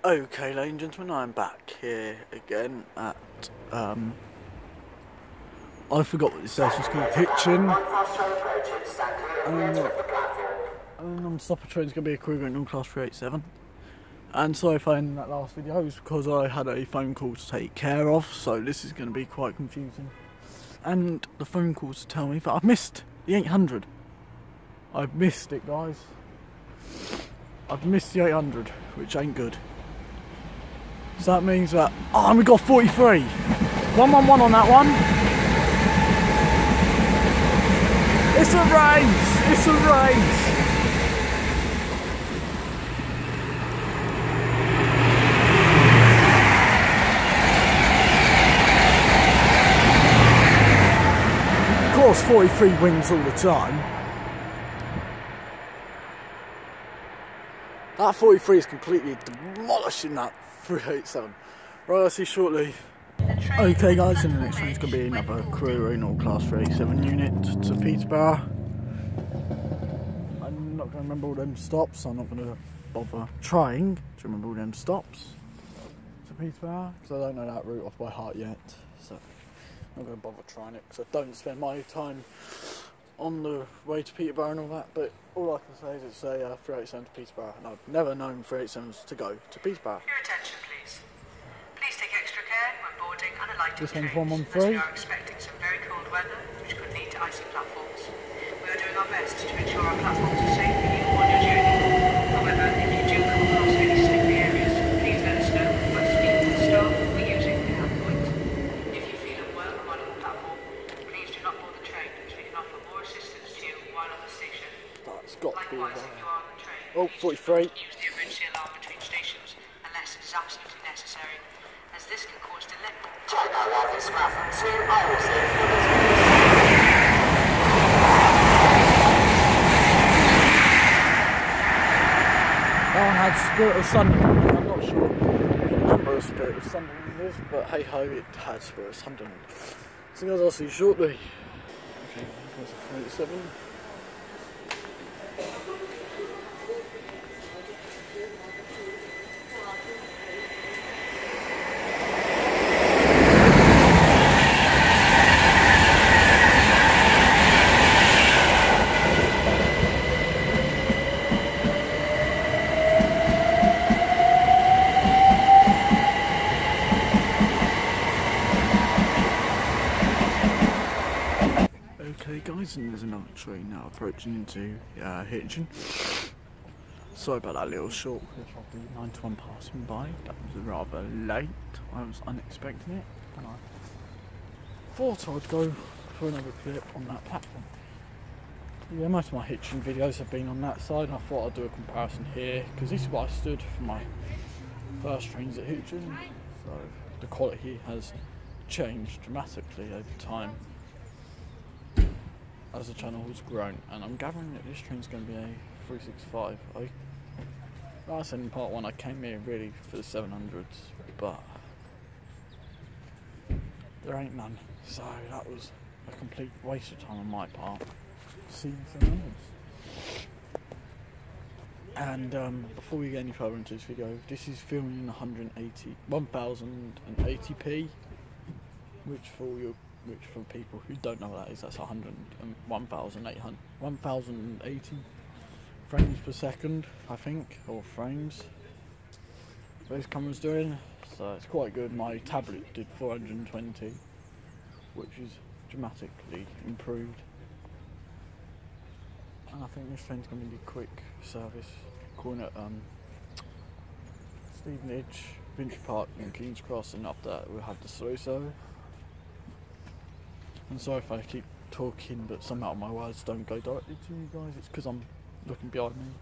Okay, ladies and gentlemen, I'm back here again at, I forgot what this station's called, Hitchin. And non-stopper train's going to be a crew going on class 387. And sorry if I ended that last video, it was because I had a phone call to take care of, so this is going to be quite confusing. And the phone call to tell me that I've missed the 800. I've missed it, guys. I've missed the 800, which ain't good. So that means that, we got 43. 111 on that one. It's a race, it's a race. Of course, 43 wins all the time. That 43 is completely demolishing that 387. Right, I'll see you shortly. Okay guys, in the next one is going to be another crew in all class 387 unit to Peterborough. I'm not going to remember all them stops, so I'm not going to bother trying to remember all them stops to Peterborough, because I don't know that route off by heart yet, so I'm not going to bother trying it, because I don't spend my time on the way to Peterborough and all that. But all I can say is it's a 387 to Peterborough, and I've never known 387s to go to Peterborough. Your attention please. Please take extra care when boarding and alighting This one's trains, 113. as we are expecting some very cold weather which could lead to icy platforms. We are doing our best to ensure our platforms are safe for you on your journey. However, if you do come across any slippery areas, please let us know by speaking to the staff or using the help point. If you feel unwell while on the platform, please do not board the train, as we can offer more assistance to you while on the station. That's got to be Likewise, if there. you are on the train, Oh, 43. use the emergency alarm between stations unless it is absolutely necessary, as this can cause delay. That one had Spirit of Sunderland. I'm not sure the number of Spirit of Sunderland is, but hey ho, it had Spirit of Sunderland. So guys, I'll see you shortly. Okay, there's a 37. Okay guys, and there's another train now approaching into Hitchin. Sorry about that little short clip of the 91 passing by. That was rather late. I was unexpecting it, and I thought I'd go for another clip on that platform. Yeah, most of my Hitchin videos have been on that side, and I thought I'd do a comparison here, because this is what I stood for my first trains at Hitchin. So the quality has changed dramatically over time as the channel has grown, and I'm gathering that this train's going to be a 365. Like I said in part 1, I came here really for the 700s, but there ain't none, so that was a complete waste of time on my part seeing 700s. And before we get any further into this video, this is filming in 1080p, which for people who don't know what that is, that's 1080 frames per second, I think, or frames those cameras doing, so it's quite good. My tablet did 420, which is dramatically improved, and I think this train's going to be a quick service, calling it Stevenage, Finchley Park and King's Cross, and after that we'll have the slow service. And sorry if I keep talking, but somehow my words don't go directly to you guys. It's because I'm looking behind me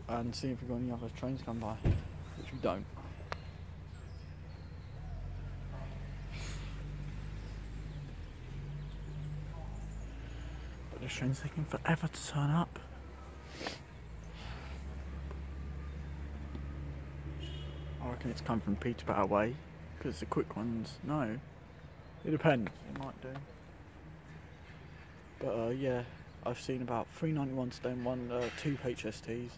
and seeing if we've got any other trains come by, which we don't. But this train's taking forever to turn up. I reckon it's come from Peterborough way, because the quick ones, no. It depends, it might do. But yeah, I've seen about 391 today and 2 HSTs.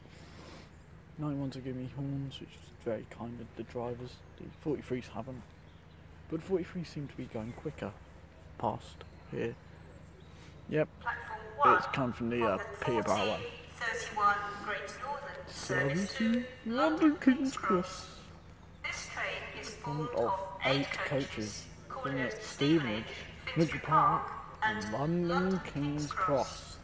91s are giving me horns, which is very kind of the drivers. The 43s haven't. But 43s seem to be going quicker past here. Yep, it's come from the Peterborough way. 31 Great Northern Service to London King's Cross. This train is Full full of 8 coaches, calling at Stevenage, Finchley Park and London King's Cross.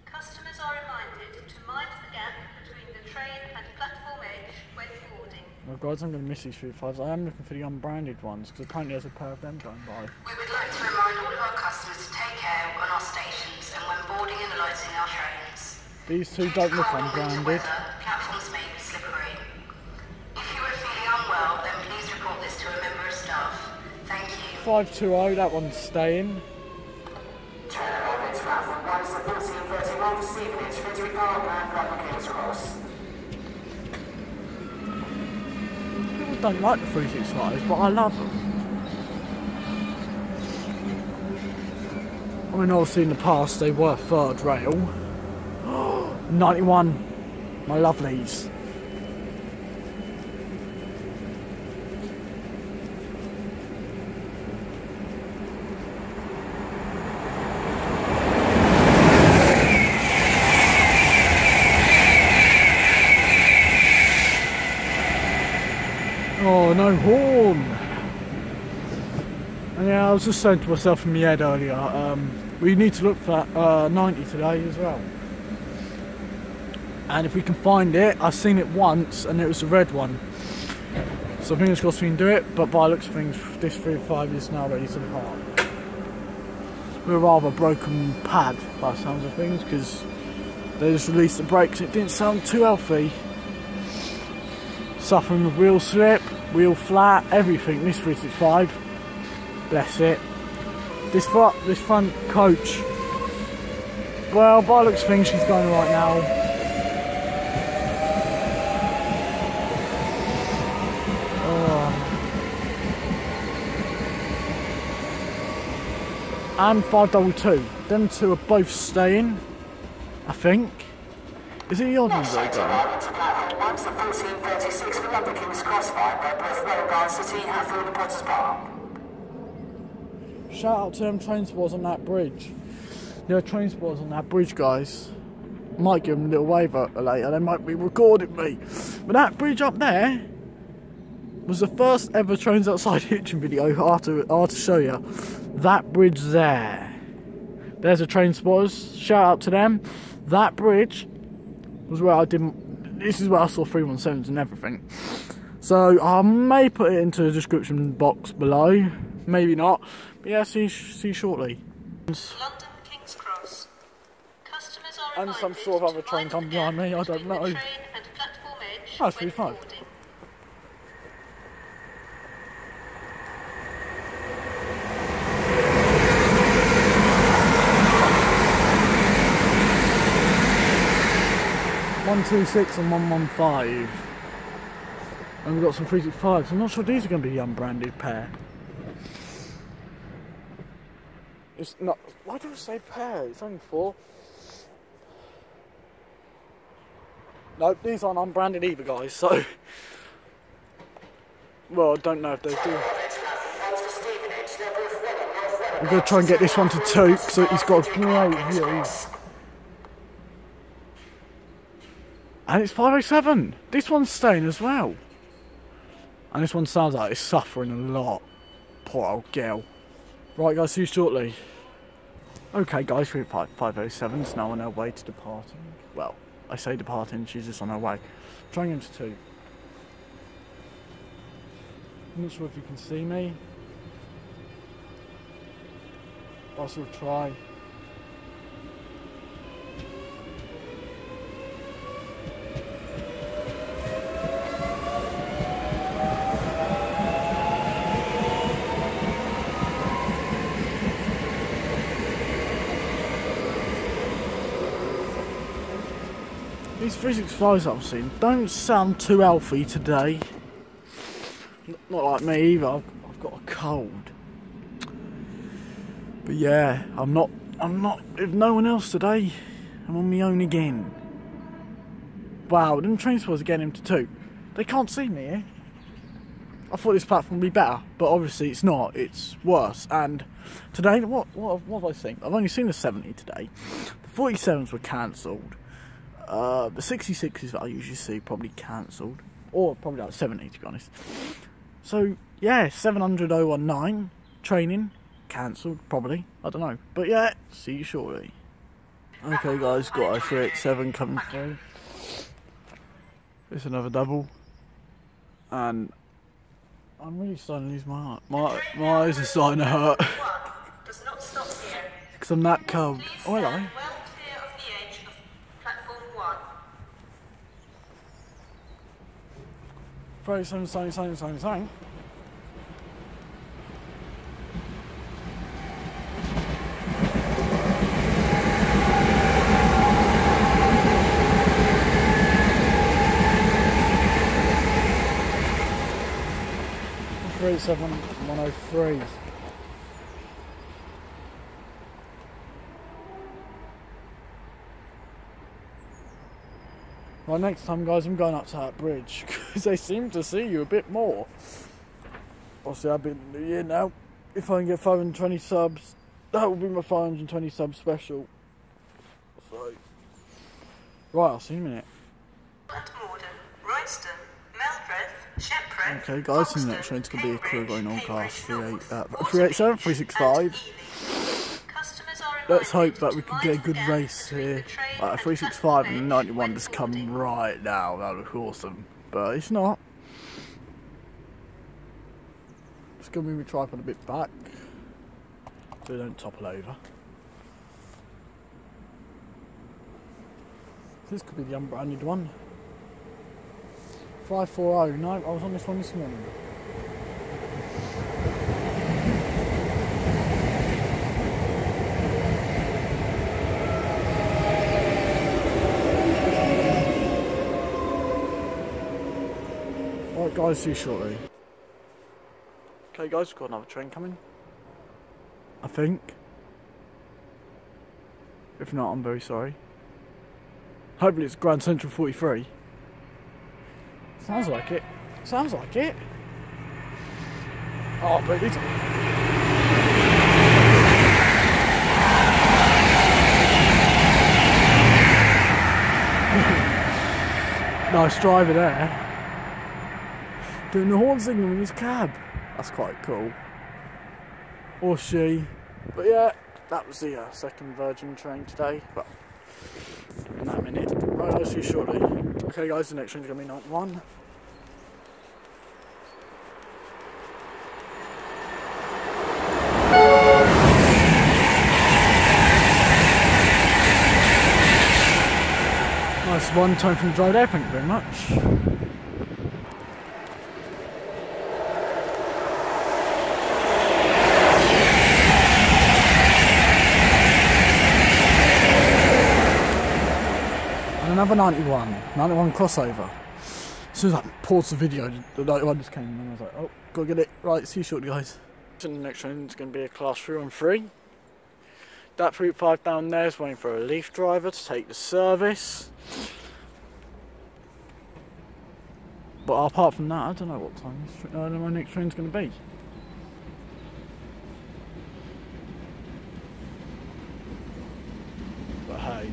Customers are reminded to mind the gap between the train and platform edge when boarding. Well guys, I'm going to miss these 35s. I am looking for the unbranded ones, because apparently there's a pair of them going by. We would like to remind all of our customers to take care on our stations and when boarding and alighting our trains. These two don't look unbranded. Platforms may be slippery. If you are feeling unwell, then please report this to a member of staff. Thank you. 520, that one's staying. Train arriving to platform 1 is the 1431 for Stevenage, Finchley Park and London King's Cross. People don't like the 365s, but I love them. I mean, obviously in the past they were third rail. 91, my lovelies. Oh, no horn. And yeah, I was just saying to myself in my head earlier, we need to look for that 90 today as well. And if we can find it, I've seen it once and it was a red one. So fingers crossed we can do it, but by the looks of things, this 35 is now ready to depart. We're a rather broken pad by the sounds of things, because they just released the brakes. It didn't sound too healthy. Suffering with wheel slip, wheel flat, everything. This 365, bless it. This front coach, well, by the looks of things, she's going right now. And 522. Them two are both staying, I think. Is it the odd ones that are going? Once the 1436 for London King's Cross fight by both Railguard City, Hatfield and Potters Bar. Shout out to them train spotters on that bridge. There are train spotters on that bridge, guys. Might give them a little wave later, they might be recording me. But that bridge up there was the first ever Trains Outside Hitchin video I have to show you. That bridge there. There's a train spotters. Shout out to them. That bridge was where I did. This is where I saw 317s and everything. So I may put it into the description box below. Maybe not. But yeah, see shortly. London King's Cross. Customers are And some sort of other train coming behind me. I don't know. Oh, it's 35. .126 and 115, and we've got some 365s. I'm not sure these are going to be the unbranded pair. It's not. Why do I say pair? It's only 4. No, these aren't unbranded either, guys. So, well, I don't know if they do. I'm going to try and get this one to 2, so he's got a great view. And it's 507. This one's staying as well. And this one sounds like it's suffering a lot. Poor old girl. Right guys, see you shortly. Okay guys, we're at 507s now on our way to departing. Well, I say departing, she's just on her way. Trying into 2. I'm not sure if you can see me. I'll sort of try. These 365s I've seen don't sound too healthy today. Not like me either. I've got a cold. But yeah, I'm not with no one else today. I'm on my own again. wow, them train supposed to get him to 2. They can't see me here. I thought this platform would be better, but obviously it's not. It's worse. And today, what have I seen? I've only seen the 70 today. The 47s were cancelled. The 66s that I usually see probably cancelled, or probably like 70 to be honest. So yeah, 700,019 training cancelled probably. I don't know, but yeah, see you shortly. Okay guys, got a 387 coming through. It's another double, and I'm really starting to lose my eye. My eyes are starting to hurt because I'm that cold. Oh hello. 387 sign. Three 7103. Well, next time, guys, I'm going up to that bridge because they seem to see you a bit more. Obviously, I've been in the year now. If I can get 520 subs, that will be my 520 sub special. So, right, I'll see you in a minute. Okay, guys, the next train's going to be a crew going on class 387, 365. Let's hope that we can get a good race here. 365 and 91 just come right now. That would be awesome, but it's not. Just going to move my tripod a bit back so they don't topple over. This could be the unbranded one. 540. No, I was on this one this morning. Alright guys, see you shortly. Okay guys, we've got another train coming. I think. If not, I'm very sorry. Hopefully it's Grand Central 43. Sounds like it. Sounds like it. Oh, but it's... Nice driver there. Doing the horn signal in his cab. That's quite cool. Or she. But yeah, that was the second Virgin train today. But in that minute. Right, I'll see you shortly. Okay guys, the next train's going to be 91. Nice one time from the drive there, thank you very much. Another 91 crossover. As soon as I paused the video, the 91 just came and I was like, oh, gotta get it. Right, see you shortly guys. So the next train is going to be a class 313. That route 5 down there is waiting for a leaf driver to take the service. But apart from that, I don't know what time my next train's going to be. But hey.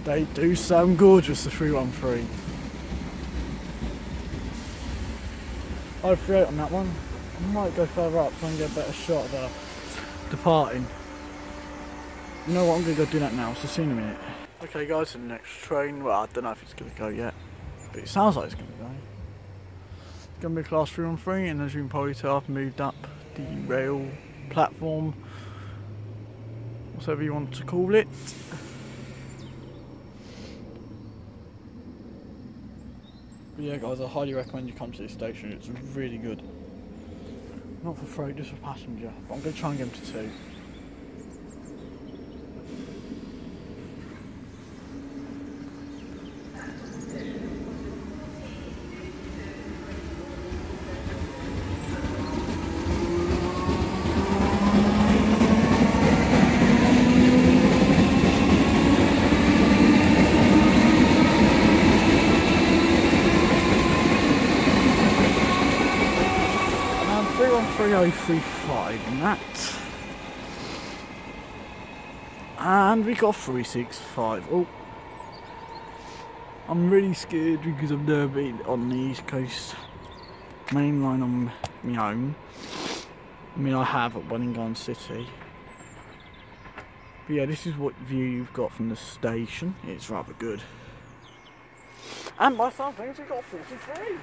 They do sound gorgeous, the 313. 538 on that one. I might go further up so I can get a better shot of departing. You know what, I'm going to go do that now, so see you in a minute. Okay guys, the next train, well I don't know if it's going to go yet, but it sounds like it's going to go. It's going to be a class 313, and as you can probably tell I've moved up the rail platform, whatever you want to call it. But yeah guys, I highly recommend you come to this station, it's really good. Not for freight, just for passenger, but I'm going to try and get them to 2. 3035 in that. And we got 365. Oh, I'm really scared because I've never been on the East Coast main line on my own. I mean, I have at Wellingham City. But yeah, this is what view you've got from the station. It's rather good. And by some things, we got 43.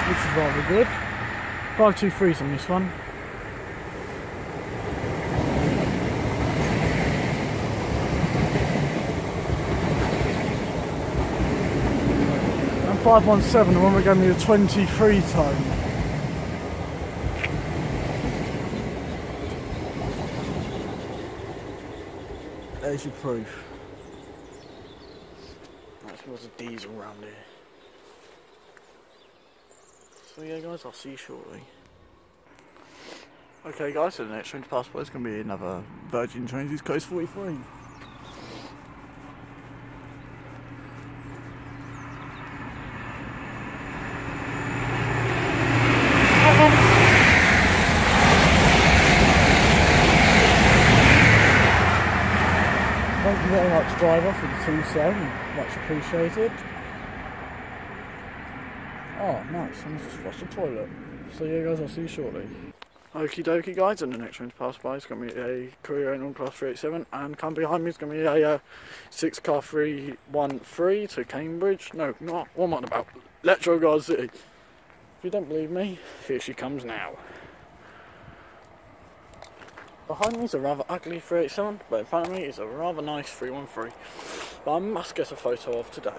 Which is rather good. 523s on this one. And 517, the one we gave me a 23 tone. There's your proof. That smells of diesel around here. So yeah guys, I'll see you shortly. Okay guys, so the next train to pass by is going to be another Virgin Trains East Coast 43. Thank you very much driver for the 2-7, much appreciated. Oh, nice. I'm just flushed the toilet. So yeah guys, I'll see you shortly. Okie dokie guys, and the next train to pass by is going to be a Courier on Class 387, and come behind me is going to be a 6-car 313 to Cambridge. No, not, what am I on about? Letro Guard City. If you don't believe me, here she comes now. Behind me is a rather ugly 387, but in front of me is a rather nice 313. But I must get a photo of today.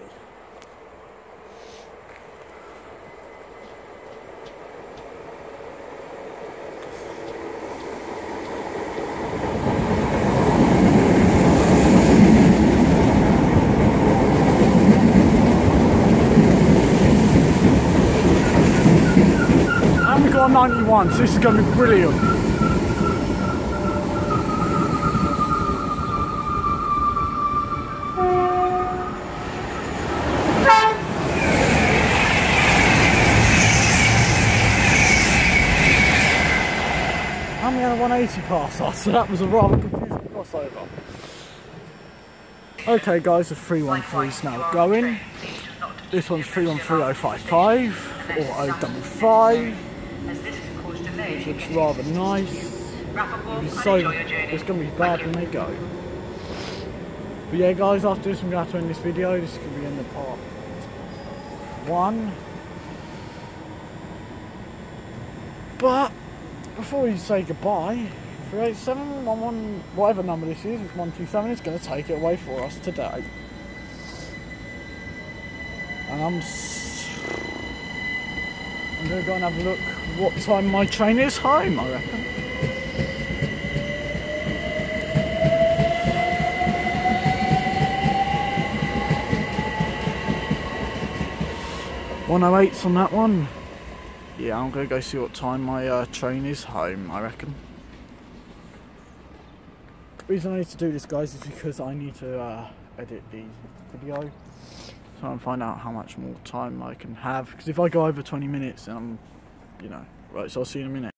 And we got a 91, so this is going to be brilliant. And we had a 180 pass us, so that was a rather confusing crossover. Okay guys, the 313 is now going. This one's 313055 or 055, which looks rather nice. So it's going to be bad when they go. But yeah guys, after this I'm going to have to end this video. This is going to be in the part 1. But before we say goodbye, 387, 11, whatever number this is, it's 127, is going to take it away for us today. And I'm going to go and have a look what time my train is home, I reckon. .108's on that one. Yeah, I'm going to go see what time my train is home, I reckon. The reason I need to do this guys is because I need to edit the video. So I'll find out how much more time I can have. Because if I go over 20 minutes then I'm, you know, right, so I'll see you in a minute.